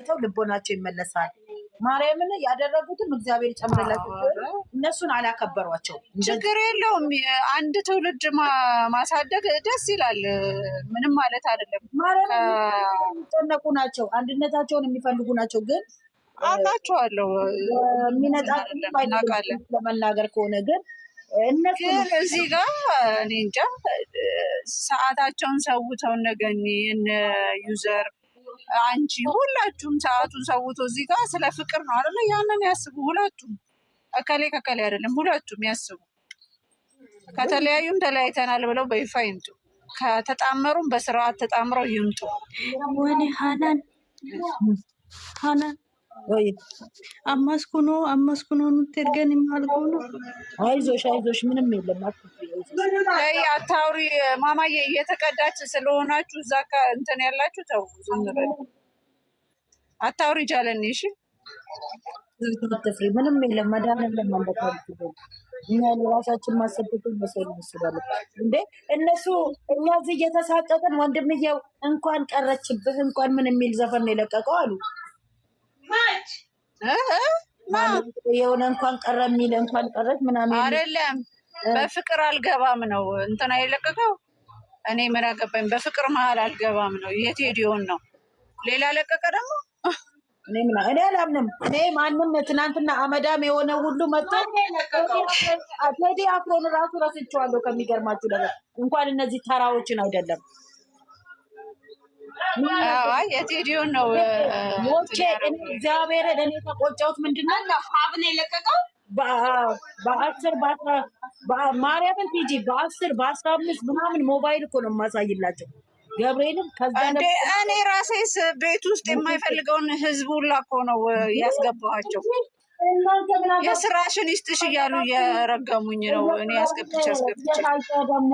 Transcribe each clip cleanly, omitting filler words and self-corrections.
አይተው ልቦናቸው ይመለሳል። ማርያምን ያደረጉትም እግዚአብሔር ጨምረላቸው። እነሱን አላከበሯቸው። ችግር የለውም። አንድ ትውልድ ማሳደግ ደስ ይላል። ምንም ማለት አይደለም። የሚጨነቁ ናቸው፣ አንድነታቸውን የሚፈልጉ ናቸው። ግን አውቃቸዋለሁ የሚነጣጥሉ ለመናገር ከሆነ ግን ግን እዚህ ጋር እኔ እንጃ ሰዓታቸውን ሰውተው ነገኝ እነ ዩዘር አንቺ ሁላችሁም ሰዓቱን ሰውቶ እዚህ ጋር ስለ ፍቅር ነው አይደለ? ያንን ያስቡ ሁላችሁም። እከሌ ከከሌ አይደለም፣ ሁላችሁም ያስቡ። ከተለያዩም ተለያይተናል ብለው በይፋ ይምጡ፣ ከተጣመሩም በስርዓት ተጣምረው ይምጡ። ወኔ ሀናን አመስኩኖ ምትርገን የሚያልቁ ነው። አይዞሽ ምንም የለም። አታውሪ ማማዬ፣ እየተቀዳች ስለሆናችሁ እዛ እንትን ያላችሁ ተው፣ ዝም በሉ አታውሪ። ጃለኔ እሺ፣ ትፍሪ ምንም የለም። መድኃኒዓለም ማለት እኛ ለራሳችን ማሰብኩት መስሎ መስሏል እንዴ እነሱ። እኛ እዚህ እየተሳቀቅን ወንድምየው እንኳን ቀረችብህ እንኳን ምን የሚል ዘፈን የለቀቀው አሉ። የሆነ እንኳን ቀረ የሚል እንኳን ቀረች ምናምን አይደለም። በፍቅር አልገባም ነው እንትና የለቀቀው። እኔ ምን አገባኝ? በፍቅር መሀል አልገባም ነው። የቴዲዮን ነው። ሌላ ለቀቀ ደግሞ። እኔ አላምንም። እኔ ማንም ትናንትና አመዳም የሆነ ሁሉ መጥቶ ቴዲ አፍሮን ራሱ ረስቼዋለሁ። ከሚገርማችሁ ነገር እንኳን እነዚህ ተራዎችን አይደለም የቴዲዮን ነው። እግዚአብሔር እኔ ተቆጫሁት። ምንድነው ሀብን የለቀቀው በ10 ማርያምን ቲጂ በ10 በ15 ምናምን ሞባይል እኮ ነው የማሳይላቸው። ገብርኤልም ከዛ እኔ ራሴስ ቤት ውስጥ የማይፈልገውን ህዝቡ ላኮ ነው ያስገባኋቸው። የስራሽን ይስጥሽ እያሉ እየረገሙኝ ነው። እኔ አስገብቼ ደግሞ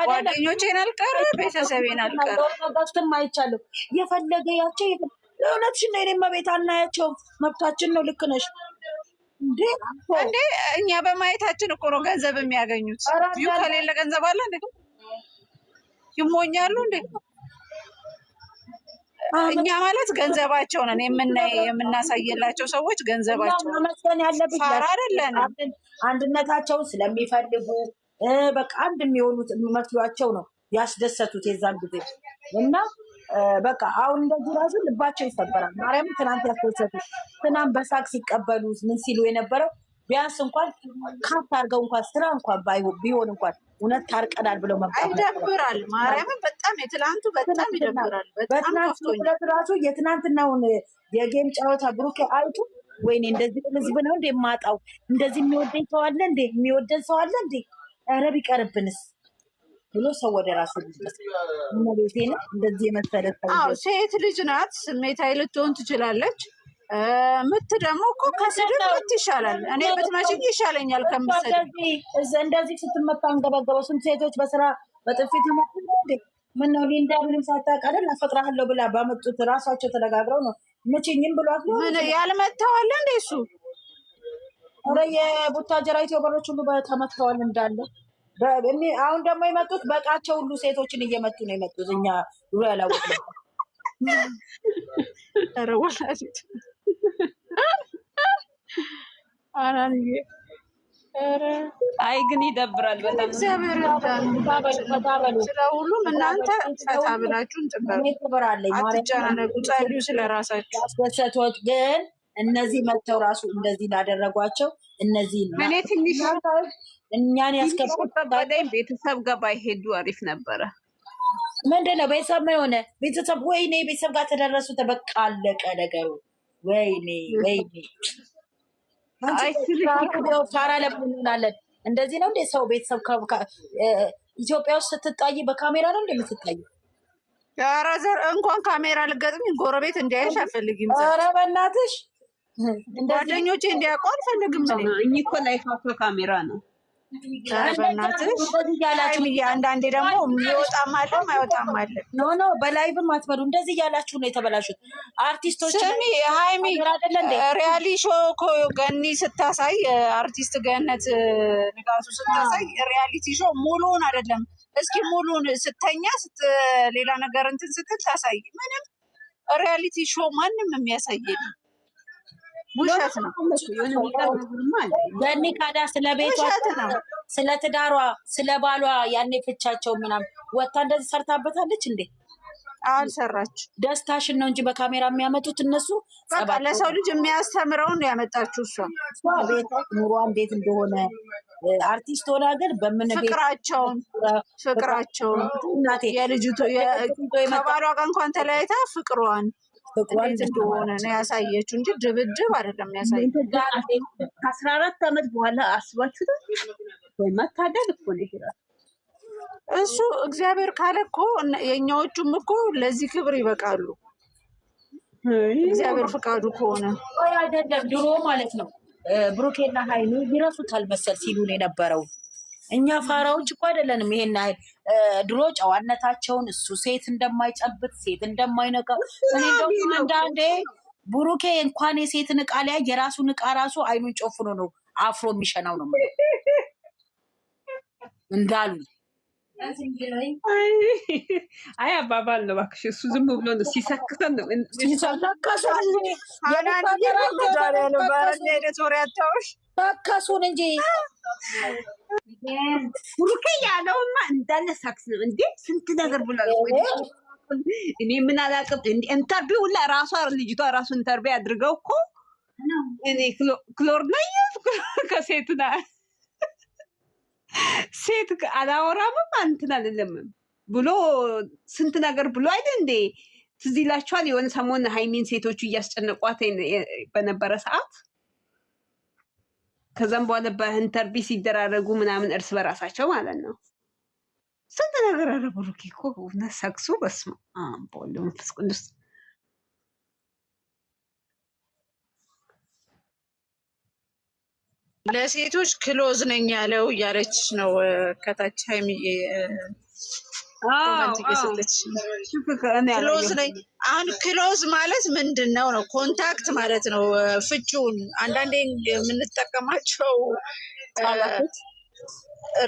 ጓደኞቼን አልቀረ ቤተሰቤን አልቀረ ጋስትም አይቻልም። የፈለገ ያቸው እውነትሽን ነው። እኔማ ቤት አናያቸው መብታችን ነው። ልክ ነሽ እንዴ እኛ በማየታችን እኮ ነው ገንዘብ የሚያገኙት። ቪው ከሌለ ገንዘብ አለ እንዴ? ይሞኛሉ እንዴ? እኛ ማለት ገንዘባቸው ነን የምናሳየላቸው ሰዎች ገንዘባቸው መስገን ያለብን አይደለን። አንድነታቸውን ስለሚፈልጉ በቃ አንድ የሚሆኑት መስሏቸው ነው ያስደሰቱት የዛን ጊዜ እና በቃ አሁን እንደዚህ ራሱ ልባቸው ይሰበራል። ማርያም ትናንት ያስደሰቱት ትናንት በሳቅ ሲቀበሉ ምን ሲሉ የነበረው ቢያንስ እንኳን ካፍ አድርገው እንኳን ስራ እንኳን ቢሆን እንኳን እውነት ታርቀናል ብለው መምጣት ይደብራል። ማርያምን በጣም የትላንቱ በጣም ይደብራል። በጣም ከፍቶኛል ራሱ የትናንትናውን የጌም ጨዋታ ብሩክ አይቱ ወይኔ እንደዚህ ህዝብ ነው እንደ የማጣው እንደዚህ የሚወደኝ ሰው አለ እንዴ? የሚወደን ሰው አለ እንዴ? ኧረ ቢቀርብንስ ብሎ ሰው ወደ ራሱ ልጅ እመቤቴ ነው እንደዚህ የመሰለ ሰው። ሴት ልጅ ናት፣ ስሜታዊ ልትሆን ትችላለች። ምት ደግሞ እኮ ከስድብ ምት ይሻላል። እኔ ብትመጪኝ ይሻለኛል ከምትሰድብ። እንደዚህ ስትመታ አንገበገበው። ስንት ሴቶች በስራ በጥፊት ይመጡ እንዴ? ምነው ሊንዳ ምንም ሳታውቃለን አፈቅርሃለሁ ብላ ባመጡት ራሳቸው ተነጋግረው ነው ምችኝም ብሏት ነው። ምን ያልመታዋል እንዴ እሱ? ኧረ የቡታጀራ ኢትዮበሮች ሁሉ ተመትተዋል እንዳለ። አሁን ደግሞ የመጡት በቃቸው ሁሉ ሴቶችን እየመቱ ነው የመጡት። እኛ ዱሮ ያላወቅነው ኧረ ወላሂት አራንዬ አይ ግን ይደብራል በጣም። እግዚአብሔር ስለ ሁሉም እናንተ ፈታ ብላችሁ አትጨናነቁ፣ ጸልዩ ስለራሳችሁ። አስደሰቶች ግን እነዚህ መጥተው ራሱ እንደዚህ ላደረጓቸው እነዚህ እኔ ትንሽ እኛን ያስከበደኝ ቤተሰብ ጋር ባይሄዱ አሪፍ ነበረ። ምንድነው ቤተሰብ የሆነ ቤተሰብ ወይኔ ቤተሰብ ጋር ተደረሱ ተበቃ አለቀ ነገሩ። ወይኔ ፋራ ለምን እንላለን? እንደዚህ ነው እንደ ሰው ቤተሰብ ኢትዮጵያ ውስጥ ስትጣይ በካሜራ ነው እንደምትጣይ። ኧረ እንኳን ካሜራ ልገጥም ጎረቤት እንዲያይሽ አልፈልግም። ኧረ በእናትሽ ጓደኞቼ እንዲያውቁ አልፈልግም። እኔ እኮ ላይፋቸው ካሜራ ነው። በእናትሽ አንዳንዴ ደግሞ የሚወጣም አለ ማይወጣም አለ። ኖ በላይቭም አትበሉ። እንደዚህ እያላችሁ ነው የተበላሹት አርቲስቶች። ሀይሚ ሪያሊ ሾው እኮ ገኒ ስታሳይ አርቲስት ገነት ንጋቱ ስታሳይ ሪያሊቲ ሾው ሙሉውን አይደለም እስኪ ሙሉን ስተኛ ሌላ ነገር እንትን ስትል ታሳይ። ምንም ሪያሊቲ ሾው ማንም የሚያሳይ የለም። ውሸት ነው። ገኒ ካዳ ስለ ቤቷ ውሸት ነው። ስለ ትዳሯ ስለ ባሏ ያኔ ፍቻቸው ምናምን ወታ እንደዚህ ሰርታበታለች እንዴ? አልሰራች። ደስታሽን ነው እንጂ በካሜራ የሚያመጡት እነሱ። በቃ ለሰው ልጅ የሚያስተምረውን ያመጣችው እሷ። ቤቷ ኑሯ እንዴት እንደሆነ አርቲስት ሆና ግን በምን ፍቅራቸውን የልጅቱ ከባሏ ጋር እንኳን ተለያይታ ፍቅሯን እንዴት እንደሆነ ነው ያሳየችው እንጂ ድብድብ አይደለም ያሳየችው። ከ14 ዓመት በኋላ አስባችሁታል ወይ? መታደል እኮ ነው ይላል እሱ። እግዚአብሔር ካለ እኮ የኛዎቹም እኮ ለዚህ ክብር ይበቃሉ። እግዚአብሔር ፍቃዱ ከሆነ አይደለም። ድሮ ማለት ነው ብሩኬና ሀይሚ ይረሱታል መሰል ሲሉን የነበረው። እኛ ፋራዎች እኮ አይደለንም። ይሄን ያህል ድሮ ጨዋነታቸውን እሱ ሴት እንደማይጨብጥ ሴት እንደማይነካ እኔ እንደውም አንዳንዴ ብሩኬ እንኳን የሴትን ዕቃ ላይ የራሱን ዕቃ ራሱ አይኑን ጮፍኖ ነው አፍሮ የሚሸናው ነው እንዳሉ። አይ አባባል ነው እባክሽ። እሱ ዝም ብሎ ነው ሲሰክሰን ነው በከሱን እንጂ ብሩኬ ያለውማ እንዳለ ሳክስ ነው እንዴ! ስንት ነገር ብሏል። እኔ ምን አላውቅም። ኢንተርቪው ሁላ ራሷ ልጅቷ ራሱ ኢንተርቪው አድርገው እኮ እኔ ክሎር ነኝ ከሴትና ሴት አላወራም እንትን አይደለም ብሎ ስንት ነገር ብሎ አይደል እንዴ? ትዝ ይላችኋል? የሆነ ሰሞን ሃይሚን ሴቶቹ እያስጨነቋት በነበረ ሰዓት ከዛም በኋላ በኢንተርቪው ሲደራረጉ ምናምን እርስ በራሳቸው ማለት ነው ስንት ነገር አለ። ብሩኬ እኮ ሰክሱ በስመ አብ ወወልድ ወመንፈስ ቅዱስ። ለሴቶች ክሎዝ ነኝ ያለው እያለች ነው ከታች ሃይሚዬ ክሎዝ ነኝ። አሁን ክሎዝ ማለት ምንድን ነው? ኮንታክት ማለት ነው ፍቹን። አንዳንዴ የምንጠቀማቸው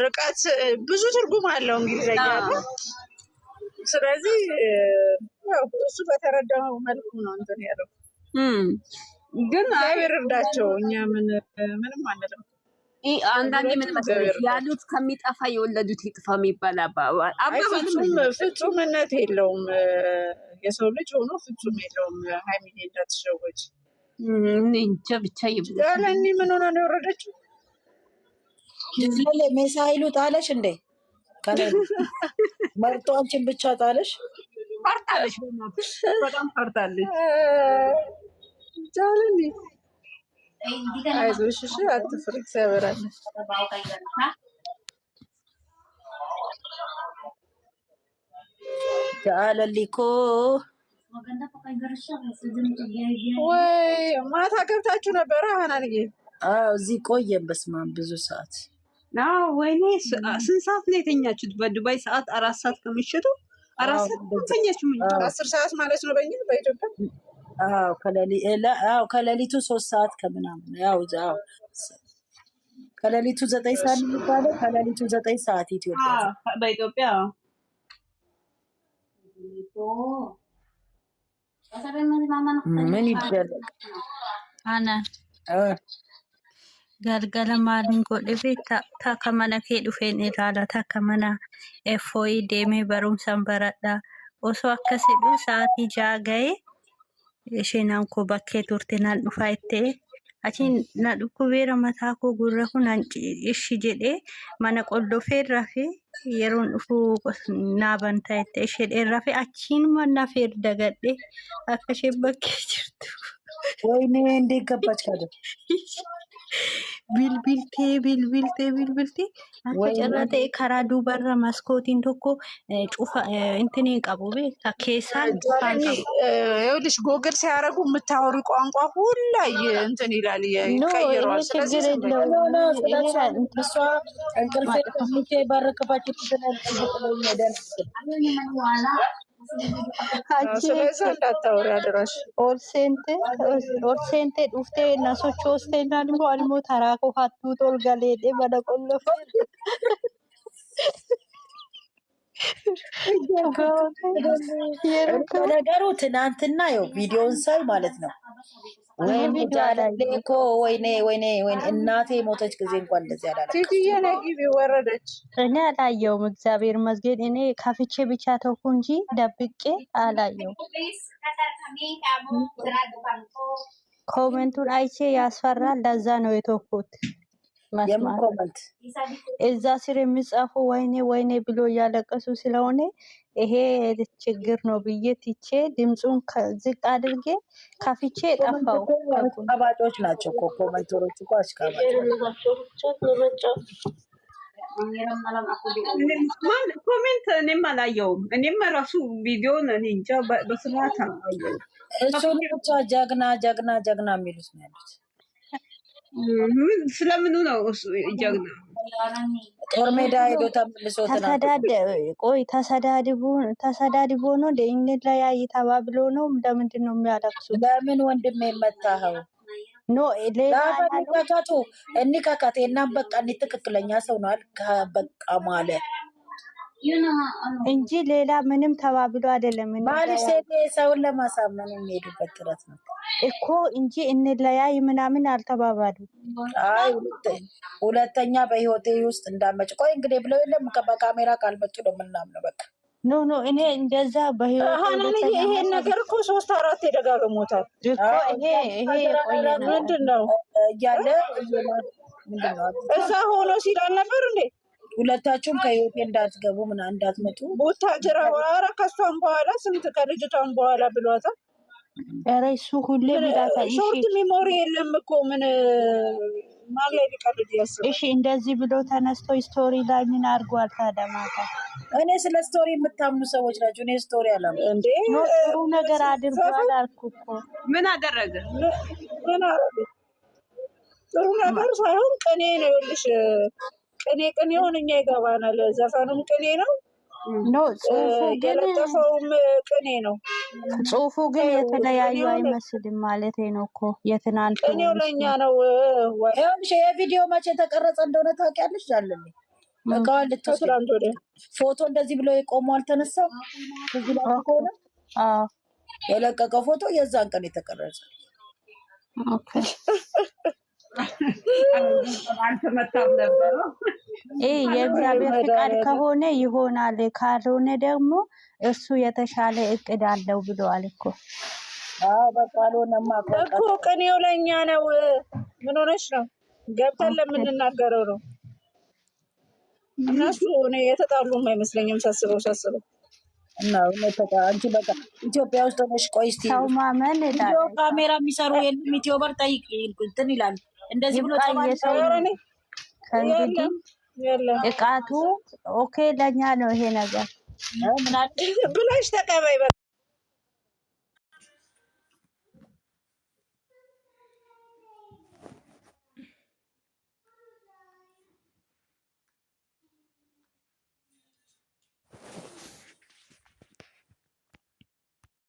ርቀት ብዙ ትርጉም አለው እንግሊዝኛ ነው። ስለዚህ እሱ በተረዳው መልኩ ነው እንትን ያለው። ግን እግዚአብሔር እርዳቸው። እኛ ምንም አንልም። አንዳንዴ ምን መሰለሽ ያሉት ከሚጠፋ የወለዱት ይጥፋ የሚባል አባባል ፍጹምነት የለውም። የሰው ልጅ ሆኖ ፍጹም የለውም። ሃይሚዬ እንዳትሸወጅ። እንጃ ብቻ ያለኒ ምን ሆነ ነው የወረደችው? ሜሳይሉ ጣለሽ እንዴ? መርጦ አንቺን ብቻ ጣለሽ? ፈርታለች፣ በጣም ፈርታለች። ጃለኒ አይዞሽ፣ እሺ አትፍሪ፣ እግዚአብሔር አለ። ጃለሊኮ ወይ ማታ ገብታችሁ ነበረ ሀናንዬ? እዚህ ቆየን። በስመ አብ ብዙ ሰዓት። ወይኔ ስንት ሰዓት ነው የተኛችሁት? በዱባይ ሰዓት 4 ሰዓት ከምሽቱ 4 ሰዓት ተኛችሁ? 10 ሰዓት ማለት ነው በእኛ በኢትዮጵያ። ከሌሊቱ 3 ሰዓት ከምናምን ከሌሊቱ 9 ሰዓት የሚባለው ከሌሊቱ 9 ሰዓት ኢትዮጵያ በኢትዮጵያ። ምን ይደረግ አና galgala maaliin godhe takka mana kee dhufeen ilaala takka mana FOI deemee barumsaan baradha osoo akkas jedhu sa'aatii 6 ga'e isheen koo bakkee turte naan dhufaa ittee achiin na dhukkubeera mataa koo gurra kun ishi jedhee mana qollofeerraa fi yeroon dhufuu naaban ta'etti ishee dheerraa fi achiin mana feer dagadhe akka ishee bakkee jirtu. ወይኔ እንዴት ገባች ካለ bilbiltee akka carraa ta'e karaa duubarra maskootiin tokko cufa intiniin qabu beektaa keessaan cufaan qabu. ይኸውልሽ ጎግል ሲያደርጉ የምታወሪ ቋንቋ ሁላ እንትን ይላል ይቀይረዋል። ስለዚህ እሷ እንቅልፍ ባረከባቸው ስለዚህ እንዳታወሪ አደራሽ። ኦልሴንቴ ዱፍቴ ናሶቾስቴ ናድሞ አልሞ ተራኮ ሀቱ ጦል ገሌዴ በደቆለፈ ነገሩ ትናንትና ያው ቪዲዮን ሳይ ማለት ነው ወይኔ ጃለሌ እኮ ወይኔ ወይኔ ወይኔ እናቴ ሞተች ጊዜ እንኳን እንደዚህ አላለቀስኩም። ቲቲዬ ነጊቢ ወረደች። እኔ አላየውም፣ እግዚአብሔር ይመስገን። እኔ ከፍቼ ብቻ ተውኩ እንጂ ደብቄ አላየውም። ኮሜንቱን አይቼ ያስፈራል። ለዛ ነው የተውኩት። መስማት እዛ ስር የሚጻፉ ወይኔ ወይኔ ብሎ እያለቀሱ ስለሆነ ይሄ ችግር ነው ብዬ ትቼ ድምፁን ዝቅ አድርጌ ከፍቼ ጠፋው። አሽቃባጮች ናቸው እኮ ኮሜንተሮች እኮ አሽቃባጮች። ኮሜንት እኔም አላየውም። እኔም ራሱ ቪዲዮን እኔ እንጃ በስርዓት አላየውም። እሱን ብቻ ጀግና ጀግና ጀግና የሚሉት ነው ያሉት። ስለምኑ ነው ጀግና? ጦር ሜዳ ሄዶ ተመልሶ ቆይ ተሰዳድቦ ነው እንለያይ ተባብሎ ነው። ለምንድን ነው የሚያለቅሱ? ለምን ወንድሜ መታኸው? ኖ ሌላቱ እኒ ከካቴ እና በቃ እኒ ትክክለኛ ሰው ነው አልክ በቃ ማለት እንጂ ሌላ ምንም ተባብሎ አይደለም። ማለት ሰውን ለማሳመን የሚሄዱበት ጥረት ነው እኮ እንጂ እንለያይ ምናምን አልተባባሉ። አይ ሁለተኛ በህይወቴ ውስጥ እንዳመጭ ቆይ እንግዲህ ብለው የለም በካሜራ ካልመጡ ነው ምናምን በቃ ኖ እኔ እንደዛ በህይወቴ ይሄን ነገር እኮ 3-4 የደጋግሞታል እኮ ይሄ ቆየ ምንድነው እያለ እዛ ሆኖ ሲል አልነበር እንዴ? ሁለታችሁም ከህይወቴ እንዳትገቡ ምን እንዳትመጡ ቦታጀራ ወራ ከሷም በኋላ ስንት ከልጅቷም በኋላ ብሏታል። ኧረ እሱ ሁሌ ብላታል። ሾርት ሚሞሪ የለም እኮ ምን ማለ ሊቀርድ ያስብ። እሺ እንደዚህ ብሎ ተነስቶ ስቶሪ ላይ ምን አድርጓል ታዲያ? ማታ እኔ ስለ ስቶሪ የምታምኑ ሰዎች ናቸው። እኔ ስቶሪ አላም እንዴ ጥሩ ነገር አድርጓል አልኩ እኮ። ምን አደረገ? ምን አደረገ? ጥሩ ነገር ሳይሆን ቅኔ ነው ይልሽ ቅኔ ሆነኛ ይገባናል። ዘፈኑም ቅኔ ነው ኖ ጽሁፉ ግን የለጠፈውም ቅኔ ነው። ጽሁፉ ግን የተለያዩ አይመስልም ማለት ነው እኮ የትናንት ቅኔው ለኛ ነው። ይኸውልሽ የቪዲዮ መቼ የተቀረጸ እንደሆነ ታውቂያለሽ? ጃለልኝ በቃል ልትወስድ ፎቶ እንደዚህ ብሎ የቆመው አልተነሳም። እዚህ ላይ ከሆነ የለቀቀው ፎቶ የዛን ቀን የተቀረጸ ኦኬ አልተመታም ነበር። የእግዚአብሔር ፍቃድ ከሆነ ይሆናል፣ ካልሆነ ደግሞ እሱ የተሻለ እቅድ አለው ብለዋል እኮ። በቃ አልሆነማ እኮ ቅኔው ለእኛ ነው። ምን ሆነሽ ነው? ገብተን ለምንናገረው ነው። እነሱ እኔ የተጣሉም አይመስለኝም ሳስበው እና አንቺ በቃ ኢትዮጵያ ውስጥ ሆነሽ ቆይ እስቲ ሰው ማመን ካሜራ የሚሰሩ የለም ኢትዮበር ጠይቅ እንትን ይላል እንደዚህ ብሎ ተባለ። እቃቱ ኦኬ ለኛ ነው ይሄ ነገር ብለሽ ተቀበይ።